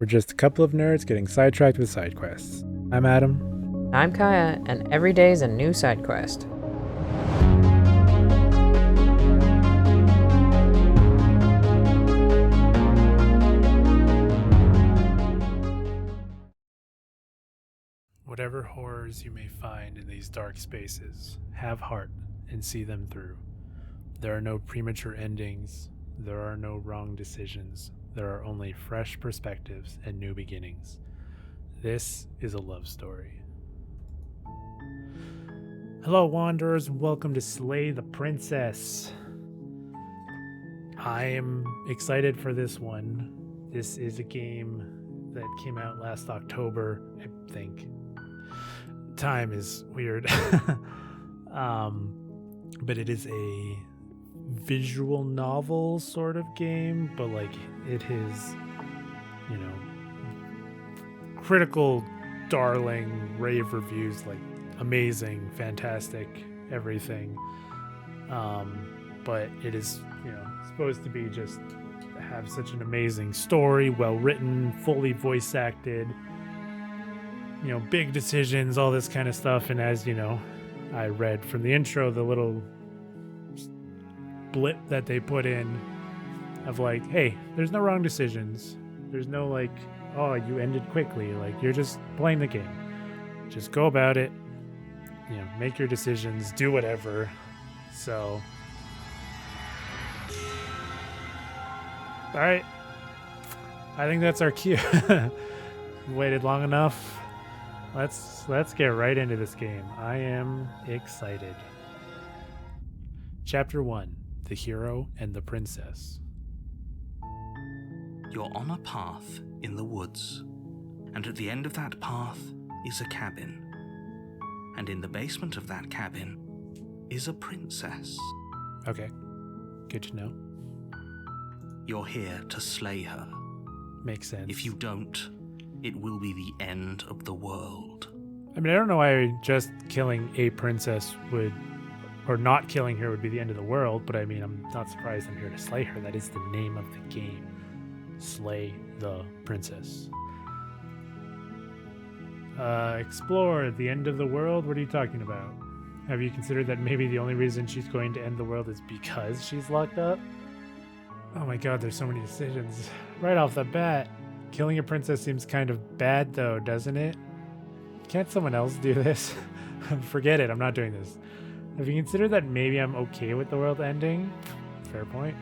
We're just a couple of nerds getting sidetracked with side quests. I'm Adam. I'm Kaya, and every day's a new side quest. Whatever horrors you may find in these dark spaces, have heart and see them through. There are no premature endings. There are no wrong decisions. There are only fresh perspectives and new beginnings. This is a love story. Hello, Wanderers, and welcome to Slay the Princess. I am excited for this one. This is a game that came out last October, I think. Time is weird. But it is a visual novel sort of game, but like it is, critical darling rave reviews, like amazing, fantastic, everything. But it is, supposed to be just have such an amazing story, well written, fully voice acted, big decisions, all this kind of stuff. And as I read from the intro, the little blip that they put in of like, hey, there's no wrong decisions. There's no like, oh, you ended quickly. Like, you're just playing the game. Just go about it. Make your decisions, do whatever. So, all right. I think that's our cue. Waited long enough. Let's get right into this game. I am excited. Chapter 1, The Hero and the Princess. You're on a path in the woods, and at the end of that path is a cabin. And in the basement of that cabin is a princess. Okay, good to know. You're here to slay her. Makes sense. If you don't, it will be the end of the world. I mean, I don't know why just killing a princess would, or not killing her would be the end of the world, but I mean, I'm not surprised I'm here to slay her. That is the name of the game. Slay the Princess. Explore the end of the world? What are you talking about? Have you considered that maybe the only reason she's going to end the world is because she's locked up? Oh my god, there's so many decisions. Right off the bat. Killing a princess seems kind of bad though, doesn't it? Can't someone else do this? Forget it, I'm not doing this. Have you considered that maybe I'm okay with the world ending? Fair point.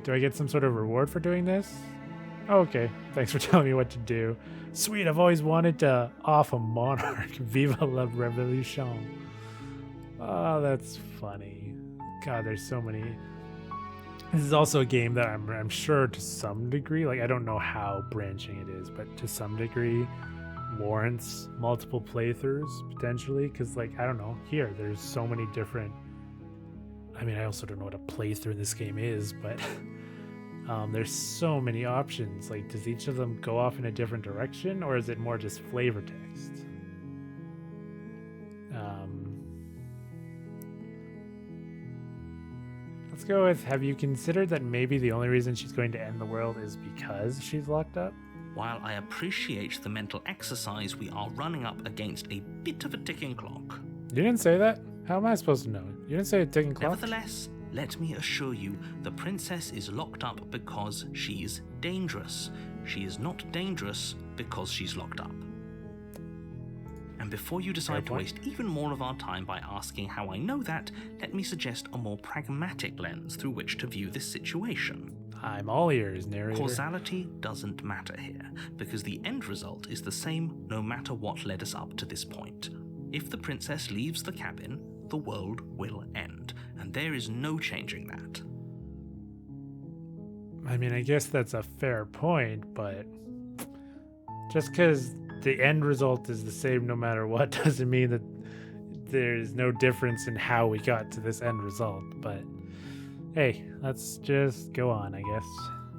Do I get some sort of reward for doing this? Oh, okay, thanks for telling me what to do. Sweet, I've always wanted to off a monarch. Viva la revolution. Oh, that's funny. God, there's so many. This is also a game that I'm sure to some degree, like I don't know how branching it is, but to some degree warrants multiple playthroughs potentially, because like I don't know, here there's so many different, I mean I also don't know what a playthrough in this game is, but there's so many options. Like, does each of them go off in a different direction, or is it more just flavor text? Let's go with, have you considered that maybe the only reason she's going to end the world is because she's locked up? While I appreciate the mental exercise, we are running up against a bit of a ticking clock. You didn't say that? How am I supposed to know? You didn't say a ticking clock? Nevertheless, let me assure you, the princess is locked up because she's dangerous. She is not dangerous because she's locked up. And before you decide to waste even more of our time by asking how I know that, let me suggest a more pragmatic lens through which to view this situation. I'm all ears, narrator. Causality doesn't matter here, because the end result is the same no matter what led us up to this point. If the princess leaves the cabin, the world will end, and there is no changing that. I mean, I guess that's a fair point, but just because the end result is the same no matter what doesn't mean that there's no difference in how we got to this end result. But hey, let's just go on, I guess.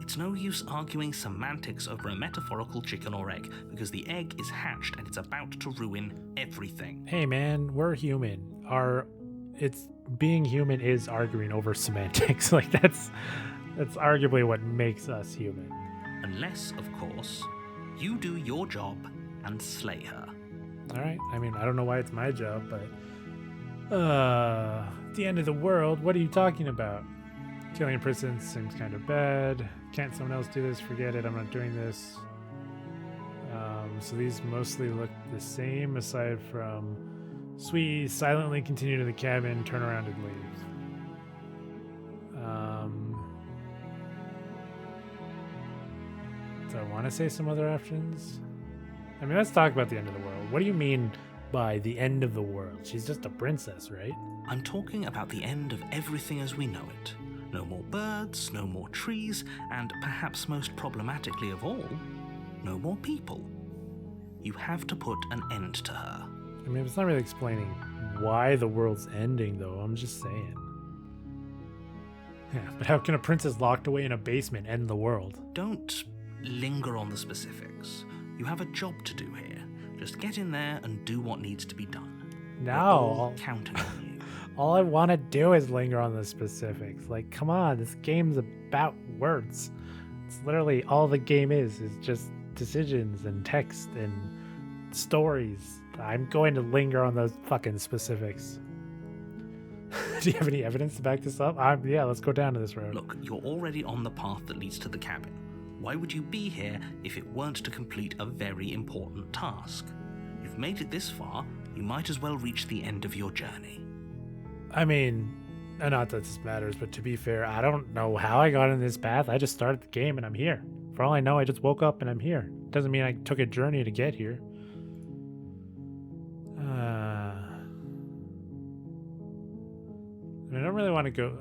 It's no use arguing semantics over a metaphorical chicken or egg, because the egg is hatched and it's about to ruin everything. Hey man, we're human. Being human is arguing over semantics. Like that's arguably what makes us human. Unless, of course, you do your job and slay her. All right. I mean, I don't know why it's my job, but the end of the world. What are you talking about? Killing a person seems kind of bad. Can't someone else do this? Forget it. I'm not doing this. So these mostly look the same, aside from Sweetie silently continue to the cabin, turn around and leave. Do I want to say some other options? I mean, let's talk about the end of the world. What do you mean by the end of the world? She's just a princess, right? I'm talking about the end of everything as we know it. No more birds, no more trees, and perhaps most problematically of all, no more people. You have to put an end to her. I mean, it's not really explaining why the world's ending, though. I'm just saying. Yeah, but how can a princess locked away in a basement end the world? Don't linger on the specifics. You have a job to do here. Just get in there and do what needs to be done. We're all counting on you. All I want to do is linger on the specifics. Like, come on, this game's about words. It's literally all the game is just decisions and text and stories. I'm going to linger on those fucking specifics. Do you have any evidence to back this up? Yeah, let's go down to this road. Look, you're already on the path that leads to the cabin. Why would you be here if it weren't to complete a very important task? You've made it this far, you might as well reach the end of your journey. I mean, not that this matters, but to be fair, I don't know how I got in this path. I just started the game and I'm here. For all I know, I just woke up and I'm here. Doesn't mean I took a journey to get here. I don't really want to go.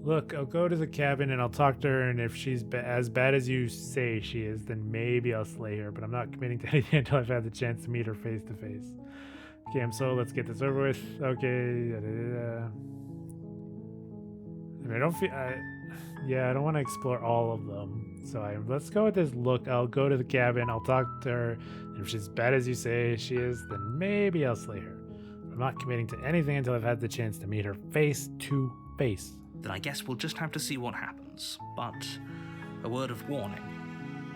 Look, I'll go to the cabin and I'll talk to her, and if she's as bad as you say she is, then maybe I'll slay her, but I'm not committing to anything until I've had the chance to meet her face to face. Okay, I'm so let's get this over with. Okay. I mean, I don't feel. Yeah, I don't want to explore all of them. So let's go with this. Look, I'll go to the cabin. I'll talk to her. And if she's as bad as you say she is, then maybe I'll slay her. But I'm not committing to anything until I've had the chance to meet her face to face. Then I guess we'll just have to see what happens. But a word of warning.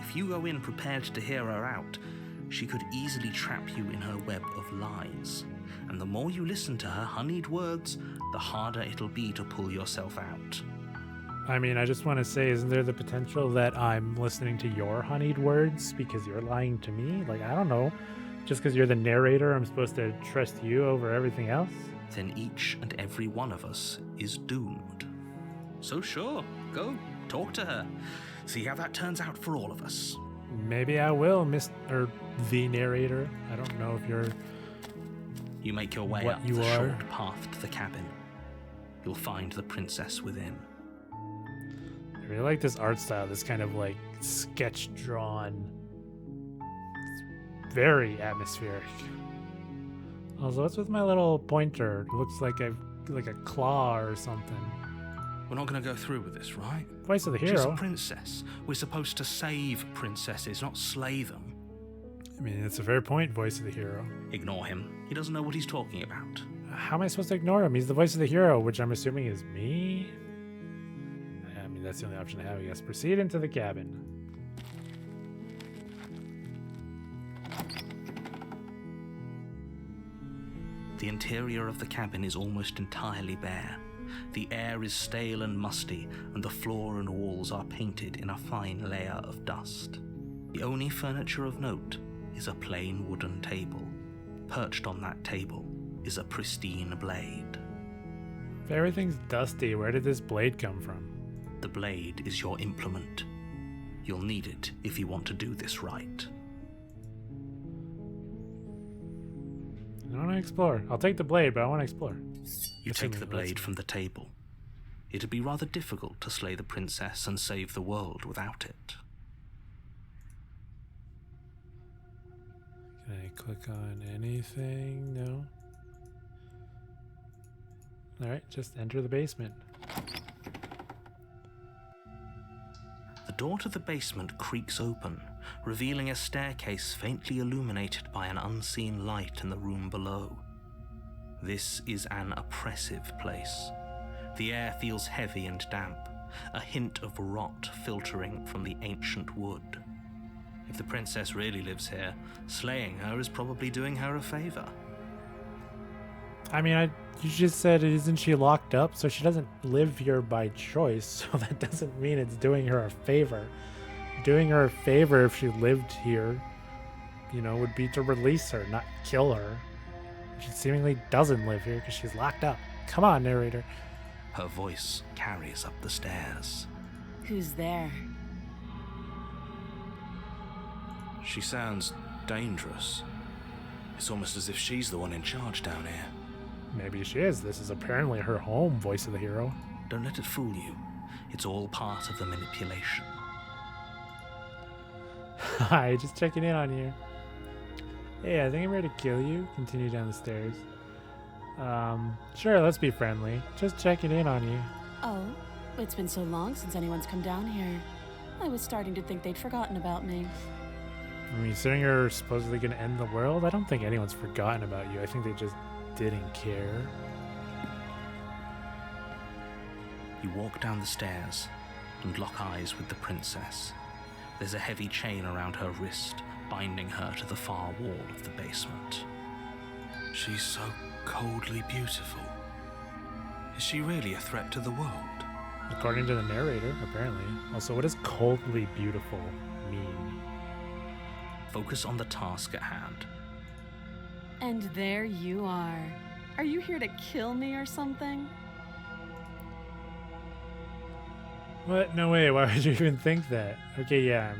If you go in prepared to hear her out, she could easily trap you in her web of lies. And the more you listen to her honeyed words, the harder it'll be to pull yourself out. I mean, I just want to say, isn't there the potential that I'm listening to your honeyed words because you're lying to me? Like, I don't know. Just because you're the narrator, I'm supposed to trust you over everything else? Then each and every one of us is doomed. So sure, go, talk to her. See how that turns out for all of us. Maybe I will, the narrator. I don't know if you're... You make your way what up you the are. short path to the cabin. You'll find the princess within. I really like this art style, this kind of like sketch drawn. It's very atmospheric. Also, what's with my little pointer? It looks like a claw or something. We're not going to go through with this, right? Voice of the hero. She's a princess. We're supposed to save princesses, not slay them. I mean, it's a fair point, voice of the hero. Ignore him. He doesn't know what he's talking about. How am I supposed to ignore him? He's the voice of the hero, which I'm assuming is me. I mean, that's the only option I have, I guess. Proceed into the cabin. The interior of the cabin is almost entirely bare. The air is stale and musty, and the floor and walls are painted in a fine layer of dust. The only furniture of note is a plain wooden table. Perched on that table is a pristine blade. If everything's dusty, where did this blade come from? The blade is your implement. You'll need it if you want to do this right. I want to explore. I'll take the blade, but I want to explore. You take the blade from the table. It'd be rather difficult to slay the princess and save the world without it. Can I click on anything? No. Alright, just enter the basement. The door to the basement creaks open, revealing a staircase faintly illuminated by an unseen light in the room below. This is an oppressive place. The air feels heavy and damp, a hint of rot filtering from the ancient wood. If the princess really lives here, slaying her is probably doing her a favor. I mean, you just said, isn't she locked up? So she doesn't live here by choice. So that doesn't mean it's doing her a favor. Doing her a favor if she lived here, would be to release her, not kill her. She seemingly doesn't live here because she's locked up. Come on, narrator. Her voice carries up the stairs. Who's there? She sounds dangerous. It's almost as if she's the one in charge down here. Maybe she is. This is apparently her home, voice of the hero. Don't let it fool you. It's all part of the manipulation. Hi, just checking in on you. Hey, I think I'm ready to kill you. Continue down the stairs. Sure, let's be friendly. Just checking in on you. Oh, it's been so long since anyone's come down here. I was starting to think they'd forgotten about me. I mean, considering you're supposedly going to end the world, I don't think anyone's forgotten about you. I think they just didn't care. You walk down the stairs and lock eyes with the princess. There's a heavy chain around her wrist, binding her to the far wall of the basement. She's so coldly beautiful. Is she really a threat to the world? According to the narrator, apparently. Also, what does coldly beautiful mean? Focus on the task at hand. And there you are. Are you here to kill me or something? What? No way. Why would you even think that? Okay, yeah,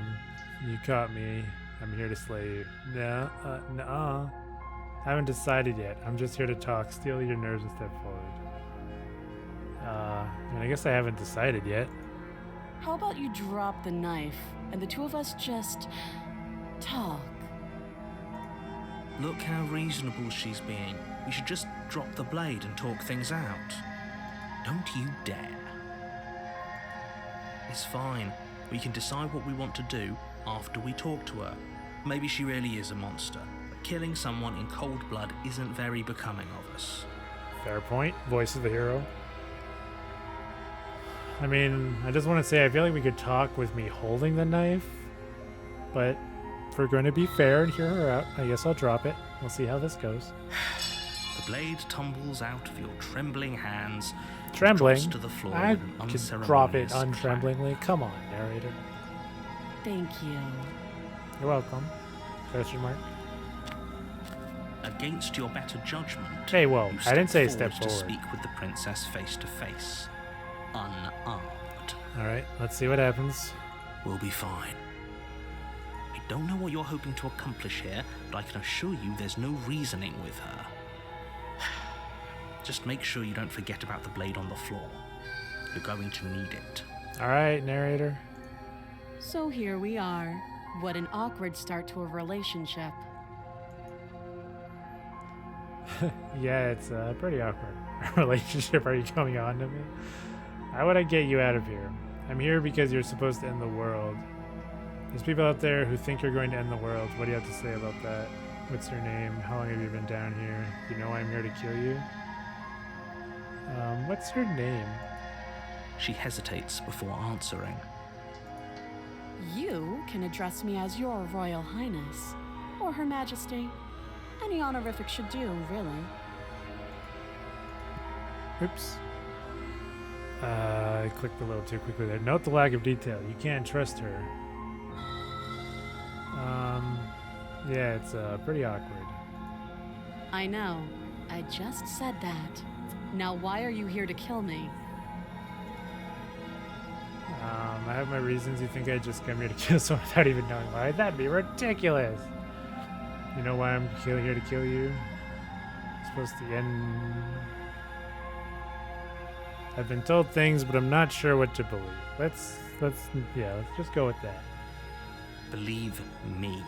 you caught me. I'm here to slay you. No, nuh-uh. Haven't decided yet. I'm just here to talk. Steal your nerves and step forward. I guess I haven't decided yet. How about you drop the knife and the two of us just talk? Look how reasonable she's being. We should just drop the blade and talk things out. Don't you dare. It's fine. We can decide what we want to do after we talk to her. Maybe she really is a monster, but killing someone in cold blood isn't very becoming of us. Fair point. Voice of the hero. I mean, I just want to say I feel like we could talk with me holding the knife, but if we're going to be fair and hear her out, I guess I'll drop it. We'll see how this goes. The blade tumbles out of your trembling hands. Trembling? Drops to the floor I with an could drop it unceremonious untremblingly. Come on, narrator. Thank you. You're welcome. Question mark. Against your better judgment, Hey, whoa. you I didn't say step step to forward. speak with the princess face to face, unarmed. Alright, let's see what happens. We'll be fine. I don't know what you're hoping to accomplish here, but I can assure you there's no reasoning with her. Just make sure you don't forget about the blade on the floor. You're going to need it. Alright, narrator. So here we are. What an awkward start to a relationship. Yeah, it's a pretty awkward relationship. Are you coming on to me? How would I get you out of here? I'm here because you're supposed to end the world. There's people out there who think you're going to end the world. What do you have to say about that? What's your name? How long have you been down here? You know I'm here to kill you? What's your name? She hesitates before answering. You can address me as your Royal Highness, or Her Majesty. Any honorific should do, really. Oops. I clicked a little too quickly there. Note the lack of detail. You can't trust her. Yeah, it's pretty awkward. I know. I just said that. Now why are you here to kill me? I have my reasons. You think I just come here to kill someone without even knowing why? That'd be ridiculous. You know why I'm here to kill you? It's supposed to end. I've been told things, but I'm not sure what to believe. Let's just go with that. Believe me.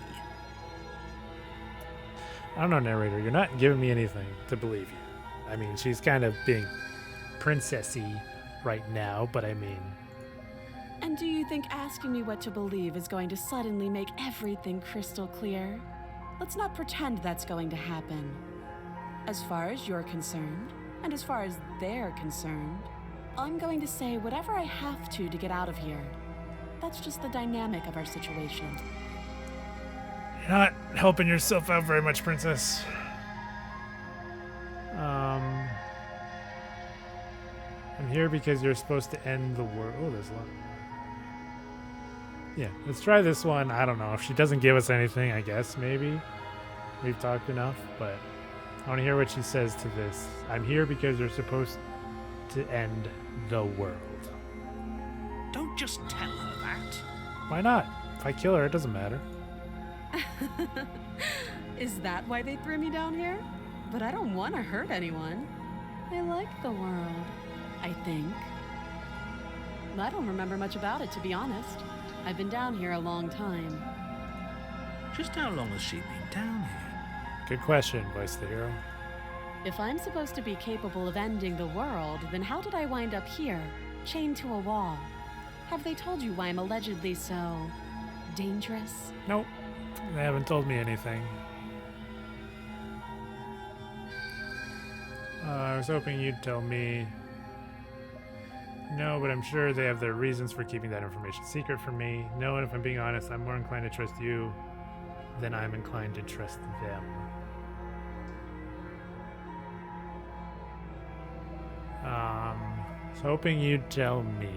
I don't know, narrator. You're not giving me anything to believe you. I mean, she's kind of being princessy right now, but I mean. And do you think asking me what to believe is going to suddenly make everything crystal clear? Let's not pretend that's going to happen. As far as you're concerned, and as far as they're concerned, I'm going to say whatever I have to get out of here. That's just the dynamic of our situation. You're not helping yourself out very much, Princess. I'm here because you're supposed to end the world. Oh, there's a lot. Yeah, let's try this one. I don't know. If she doesn't give us anything, I guess maybe. We've talked enough, but I want to hear what she says to this. I'm here because you're supposed to end the world. Don't just tell her that. Why not? If I kill her, it doesn't matter. Is that why they threw me down here? But I don't want to hurt anyone. I like the world, I think. I don't remember much about it, to be honest. I've been down here a long time. Just how long has she been down here? Good question, voice the hero. If I'm supposed to be capable of ending the world, then how did I wind up here, chained to a wall? Have they told you why I'm allegedly so dangerous? Nope. They haven't told me anything. I was hoping you'd tell me. No, but I'm sure they have their reasons for keeping that information secret from me. No, and if I'm being honest, I'm more inclined to trust you than I'm inclined to trust them. I was hoping you'd tell me.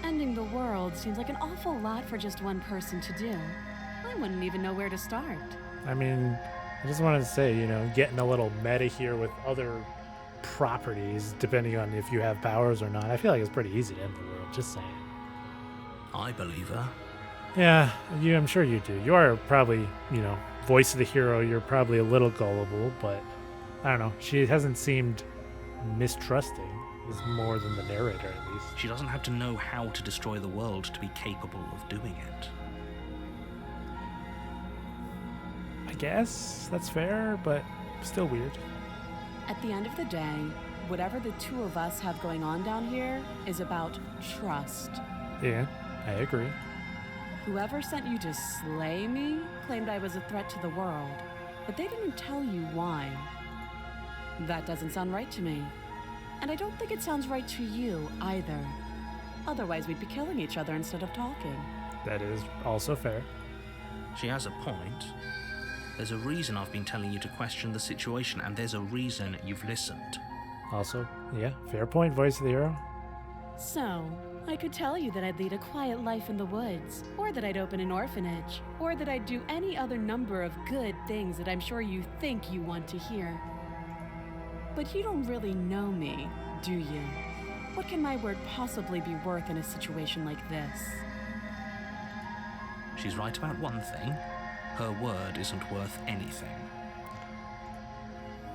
Ending the world seems like an awful lot for just one person to do. I wouldn't even know where to start. I mean, I just wanted to say, getting a little meta here with other properties, depending on if you have powers or not. I feel like it's pretty easy to end the world, just saying. I believe her. Yeah, I'm sure you do. You are probably, voice of the hero, you're probably a little gullible, but I don't know. She hasn't seemed mistrusting, is more than the narrator at least. She doesn't have to know how to destroy the world to be capable of doing it. I guess that's fair, but still weird. At the end of the day, whatever the two of us have going on down here is about trust. Yeah, I agree. Whoever sent you to slay me claimed I was a threat to the world, but they didn't tell you why. That doesn't sound right to me. And I don't think it sounds right to you either. Otherwise, we'd be killing each other instead of talking. That is also fair. She has a point. There's a reason I've been telling you to question the situation, and there's a reason you've listened. Also, yeah, fair point, voice of the hero. So, I could tell you that I'd lead a quiet life in the woods, or that I'd open an orphanage, or that I'd do any other number of good things that I'm sure you think you want to hear. But you don't really know me, do you? What can my word possibly be worth in a situation like this? She's right about one thing. Her word isn't worth anything.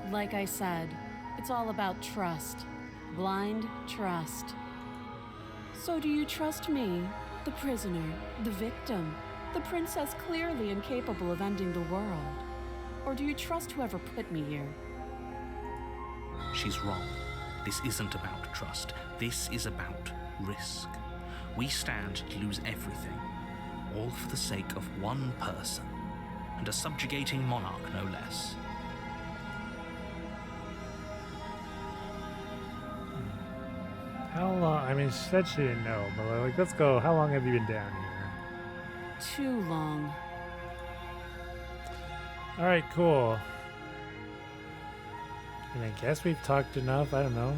Like I said, it's all about trust. Blind trust. So do you trust me, the prisoner, the victim, the princess clearly incapable of ending the world? Or do you trust whoever put me here? She's wrong. This isn't about trust. This is about risk. We stand to lose everything, all for the sake of one person, and a subjugating monarch no less. How long? I mean, she said she didn't know, but let's go. How long have you been down here? Too long. All right, cool. And I guess we've talked enough. I don't know.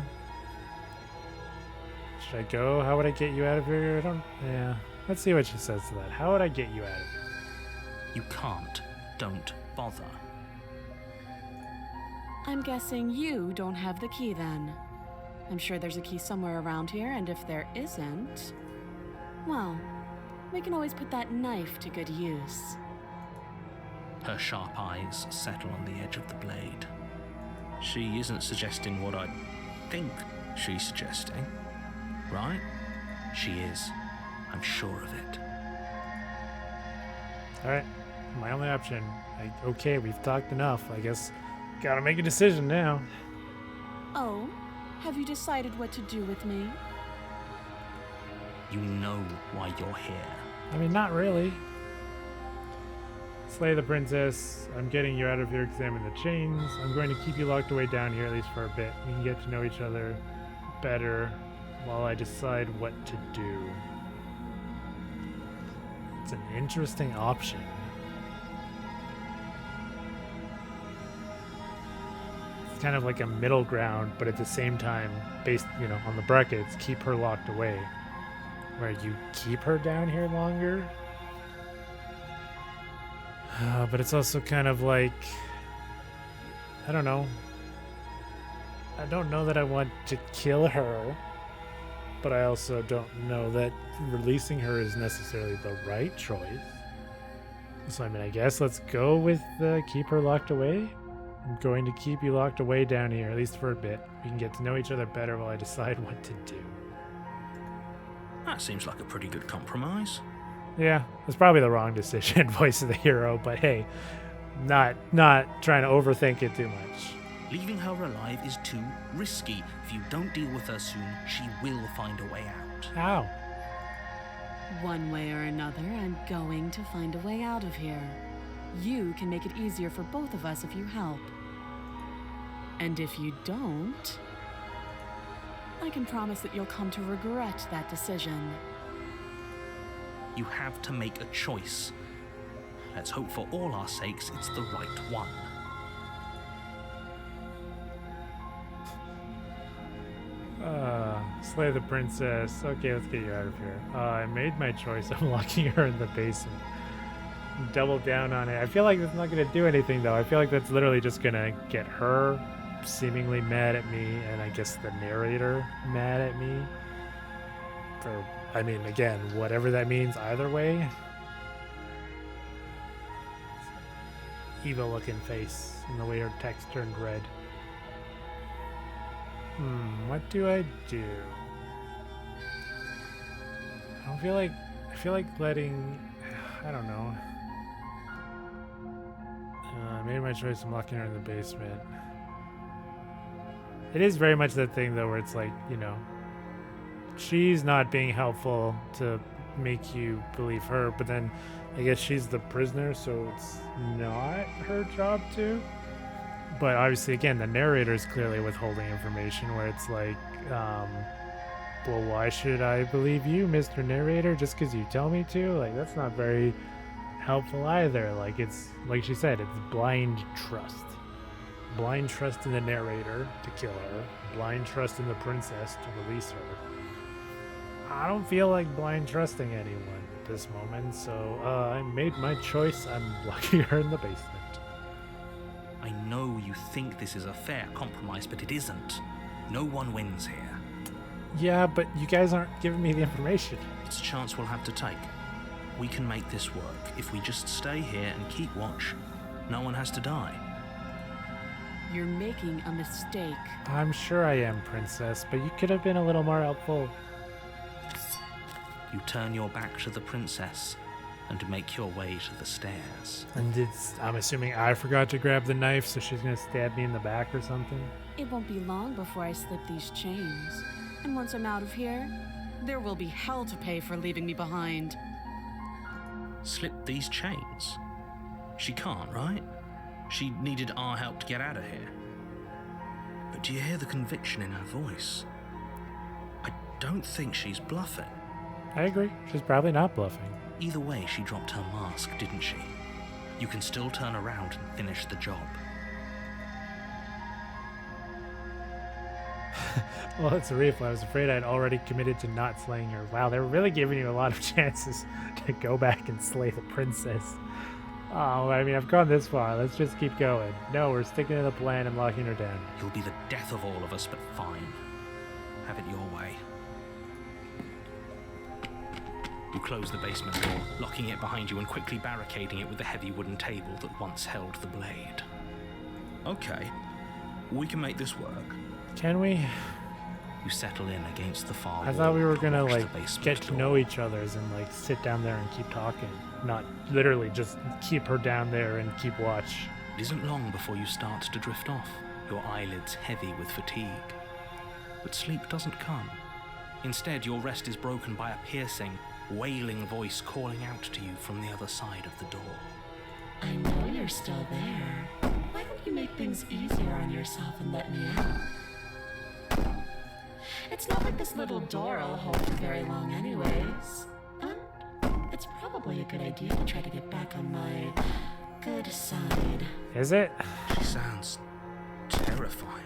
Should I go? How would I get you out of here? Yeah. Let's see what she says to that. How would I get you out of here? You can't. Don't bother. I'm guessing you don't have the key then. I'm sure there's a key somewhere around here, and if there isn't, well, we can always put that knife to good use. Her sharp eyes settle on the edge of the blade. She isn't suggesting what I think she's suggesting, right? She is. I'm sure of it. All right. My only option. Okay, we've talked enough. I guess gotta make a decision now. Oh, have you decided what to do with me? You know why you're here. I mean, not really. Slay the princess. I'm getting you out of here, examine the chains. I'm going to keep you locked away down here, at least for a bit. We can get to know each other. better while I decide what to do. It's an interesting option. It's kind of like a middle ground, but at the same time, based, on the brackets, keep her locked away. Where you keep her down here longer. But it's also kind of like, I don't know. I don't know that I want to kill her, but I also don't know that releasing her is necessarily the right choice. So I guess let's go with keep her locked away. I'm going to keep you locked away down here, at least for a bit. We can get to know each other better while I decide what to do. That seems like a pretty good compromise. Yeah, it's probably the wrong decision, voice of the hero, but hey, not trying to overthink it too much. Leaving her alive is too risky. If you don't deal with her soon, she will find a way out. How? One way or another, I'm going to find a way out of here. You can make it easier for both of us if you help. And if you don't, I can promise that you'll come to regret that decision. You have to make a choice. Let's hope for all our sakes it's the right one. Slay the princess. Okay, let's get you out of here. I made my choice. I'm locking her in the basement. Double down on it. I feel like that's not going to do anything, though. I feel like that's literally just going to get her seemingly mad at me, and I guess the narrator mad at me. Again, whatever that means either way. Evil looking face, and the way her text turned red. What do I do? I feel like letting, I don't know. I made my choice. I'm locking her in the basement. It is very much that thing, though, where it's like, she's not being helpful to make you believe her, but then I guess she's the prisoner, so it's not her job to. But obviously, again, the narrator is clearly withholding information where it's like, well, why should I believe you, Mr. Narrator, just because you tell me to? Like, that's not very helpful either. Like, it's, like she said, it's blind trust. Blind trust in the narrator to kill her. Blind trust in the princess to release her. I don't feel like blind trusting anyone at this moment, so I made my choice. I'm locking her in the basement. I know you think this is a fair compromise, but it isn't. No one wins here. Yeah, but you guys aren't giving me the information. It's a chance we'll have to take. We can make this work. If we just stay here and keep watch, no one has to die. You're making a mistake. I'm sure I am, Princess, but you could have been a little more helpful. You turn your back to the princess and make your way to the stairs. And I'm assuming I forgot to grab the knife, so she's gonna stab me in the back or something? It won't be long before I slip these chains. And once I'm out of here, there will be hell to pay for leaving me behind. Slip these chains? She can't, right? She needed our help to get out of here. But do you hear the conviction in her voice? I don't think she's bluffing. I agree. She's probably not bluffing. Either way, she dropped her mask, didn't she? You can still turn around and finish the job. Well, it's a refill. I was afraid I'd already committed to not slaying her. Wow, they're really giving you a lot of chances to go back and slay the princess. Oh, I've gone this far. Let's just keep going. No, we're sticking to the plan and locking her down. You'll be the death of all of us, but fine. Have it your way. You close the basement door, locking it behind you and quickly barricading it with the heavy wooden table that once held the blade. Okay, we can make this work. Can we? You settle in against the far wall. I thought we were gonna, and watch like, the basement get to door. know each other and, sit down there and keep talking. Not literally just keep her down there and keep watch. It isn't long before you start to drift off, your eyelids heavy with fatigue. But sleep doesn't come. Instead, your rest is broken by a piercing, wailing voice calling out to you from the other side of the door. I know you're still there. Why don't you make things easier on yourself and let me out? It's not like this little door will hold for very long anyways. And it's probably a good idea to try to get back on my good side. Is it? She sounds terrifying.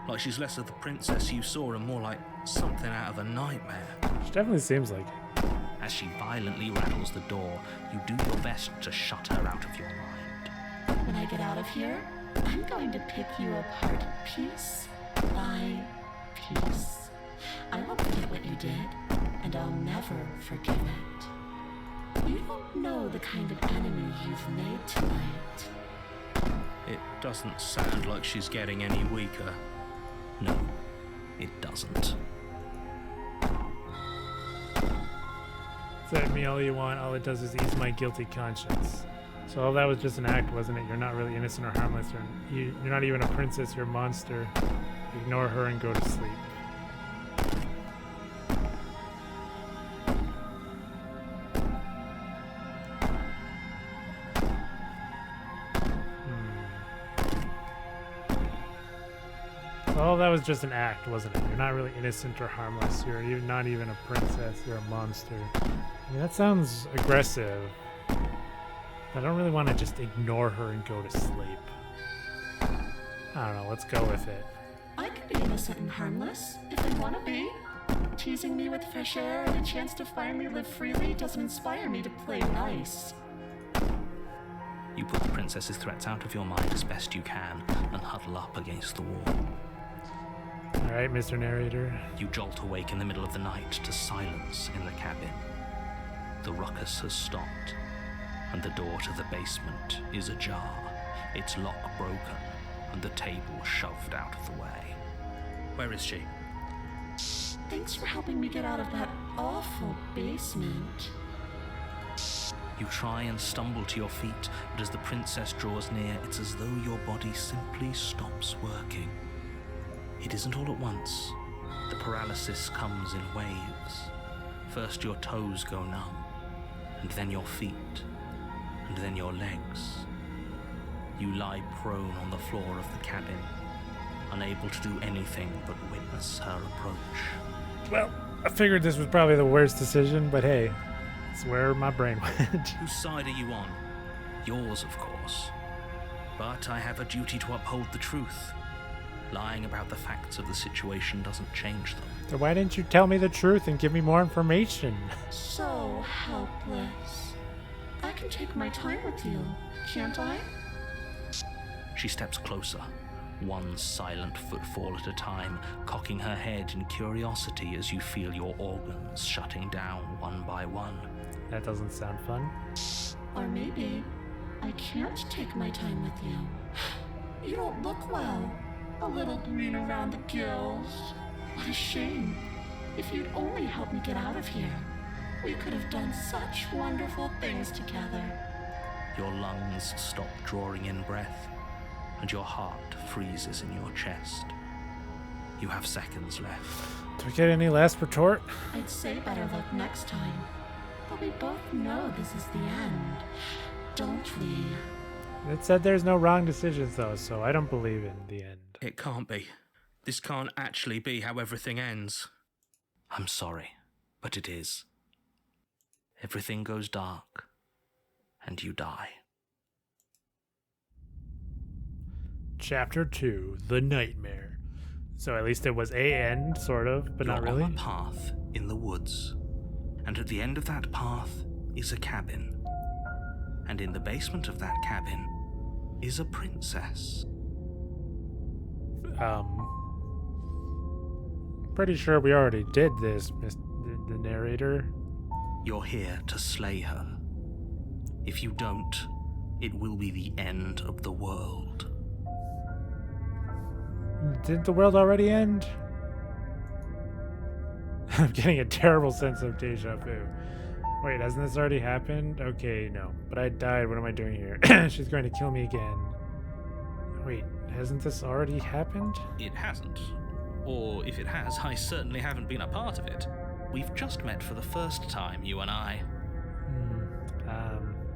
Like she's less of the princess you saw and more like something out of a nightmare. She definitely seems like it. As she violently rattles the door, you do your best to shut her out of your mind. When I get out of here, I'm going to pick you apart piece by piece. I won't forget what you did, and I'll never forgive it. You don't know the kind of enemy you've made tonight. It doesn't sound like she's getting any weaker. No, it doesn't. Set me all you want, all it does is ease my guilty conscience. So all that was just an act, wasn't it? You're not really innocent or harmless. You're not even a princess, you're a monster. Ignore her and go to sleep. All that was just an act, wasn't it? You're not really innocent or harmless. You're not even a princess. You're a monster. I mean, that sounds aggressive. I don't really want to just ignore her and go to sleep. I don't know. Let's go with it. I can be innocent and harmless if I want to be. Teasing me with fresh air and a chance to finally live freely doesn't inspire me to play nice. You put the princess's threats out of your mind as best you can and huddle up against the wall. Alright, Mr. Narrator. You jolt awake in the middle of the night to silence in the cabin. The ruckus has stopped, and the door to the basement is ajar, its lock broken, and the table shoved out of the way. Where is she? Thanks for helping me get out of that awful basement. You try and stumble to your feet, but as the princess draws near, it's as though your body simply stops working. It isn't all at once. The paralysis comes in waves. First your toes go numb, and then your feet, and then your legs. You lie prone on the floor of the cabin, unable to do anything but witness her approach. Well, I figured this was probably the worst decision, but hey, it's where my brain went. Whose side are you on? Yours, of course. But I have a duty to uphold the truth. Lying about the facts of the situation doesn't change them. So why didn't you tell me the truth and give me more information? So helpless. I can take my time with you, can't I? She steps closer, one silent footfall at a time, cocking her head in curiosity as you feel your organs shutting down one by one. That doesn't sound fun. Or maybe I can't take my time with you. You don't look well. A little green around the gills. What a shame. If you'd only helped me get out of here, we could have done such wonderful things together. Your lungs stop drawing in breath, and your heart freezes in your chest. You have seconds left. Do we get any last retort? I'd say better luck next time. But we both know this is the end, don't we? It said there's no wrong decisions, though, so I don't believe in the end. It can't be. This can't actually be how everything ends. I'm sorry, but it is. Everything goes dark, and you die. Chapter 2, The Nightmare. So at least it was a end, sort of, but not You're really. on a path in the woods, and at the end of that path is a cabin. And in the basement of that cabin is a princess. Pretty sure we already did this, the narrator. You're here to slay her. If you don't, it will be the end of the world. Didn't the world already end? I'm getting a terrible sense of deja vu. Wait, hasn't this already happened? Okay, no. But I died. What am I doing here? She's going to kill me again. Wait, hasn't this already happened? It hasn't. Or if it has, I certainly haven't been a part of it. We've just met for the first time, you and I.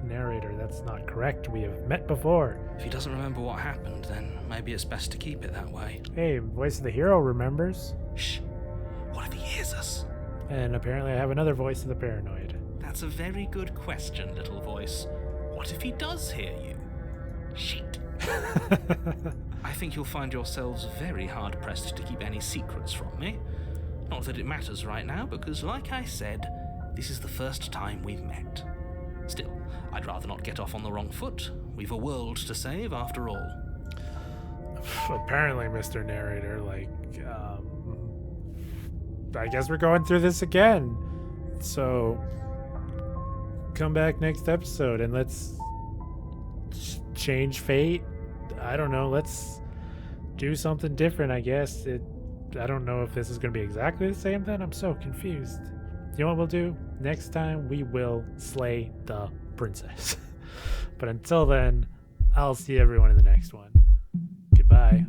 Narrator, that's not correct. We have met before. If he doesn't remember what happened, then maybe it's best to keep it that way. Hey, voice of the hero remembers. Shh. And apparently I have another voice of the paranoid. That's a very good question, little voice. What if he does hear you? Shit. I think you'll find yourselves very hard-pressed to keep any secrets from me. Not that it matters right now, because like I said, this is the first time we've met. Still, I'd rather not get off on the wrong foot. We've a world to save, after all. Apparently, Mr. Narrator, I guess we're going through this again. So, come back next episode and let's change fate. I don't know, let's do something different, I guess. I don't know if this is going to be exactly the same then. I'm so confused. You know what we'll do? Next time we will slay the princess. But until then, I'll see everyone in the next one. Goodbye.